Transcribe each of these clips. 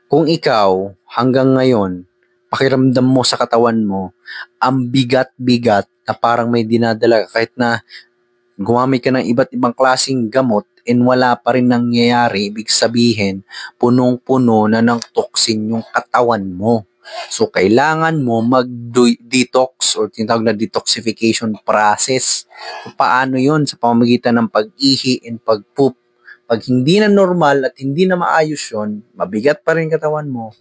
Kung ikaw, hanggang ngayon, pakiramdam mo sa katawan mo, ang bigat-bigat na parang may dinadala kahit na gumamit ka ng iba't ibang klaseng gamot and wala pa rin nangyayari, ibig sabihin, punong-puno na ng toxin yung katawan mo. So, kailangan mo mag-detox or tinatawag na detoxification process. So, paano yun? Sa pamamagitan ng pag-ihi and pag-poop. Pag hindi na normal at hindi na maayos yun, mabigat pa rin katawan mo,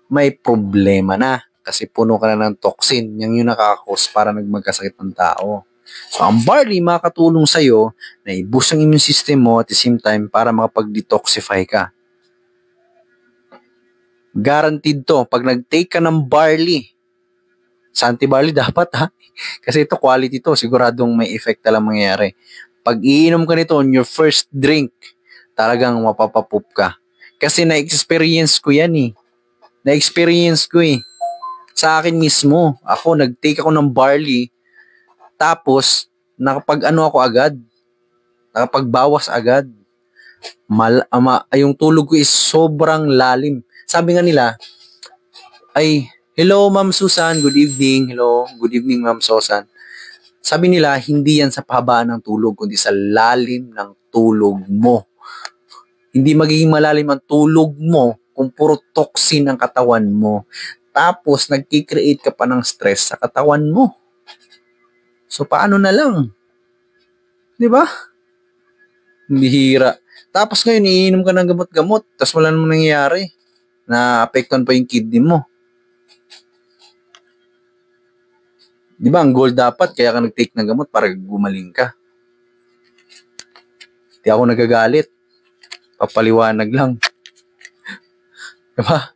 may problema na. Kasi puno ka na ng toxin. Yan yung nakakakos para nagmagkasakit ng tao. So, ang barley makakatulong sa'yo na i-boost ang immune system mo at the same time para makapag-detoxify ka. Guaranteed to. Pag nag-take ka ng barley, Santi barley dapat ha. Kasi ito quality to. Siguradong may effect lang mangyayari. Pag iinom ka nito on your first drink, talagang mapapapoop ka. Kasi na-experience ko yan eh. Na-experience ko eh. Sa akin mismo. Ako, nag-take ako ng barley. Tapos, nakapag-ano ako agad. Nakapagbawas agad. Yung tulog ko is sobrang lalim. Sabi nga nila, ay, hello Ma'am Susan, good evening. Hello, good evening Ma'am Susan. Sabi nila, hindi yan sa pahabaan ng tulog, kundi sa lalim ng tulog mo. Hindi magiging malalim ang tulog mo kung puro toxin ang katawan mo. Tapos, nagkikreate ka pa ng stress sa katawan mo. So, paano na lang? Di ba? Bihira. Tapos ngayon, iinom ka ng gamot-gamot, tapos wala namang nangyayari. Na-apektuhan pa yung kidney mo. Di ba, ang goal dapat, kaya ka nag-take ng gamot para gumaling ka. Di ako nagagalit. Papaliwanag lang. Di ba?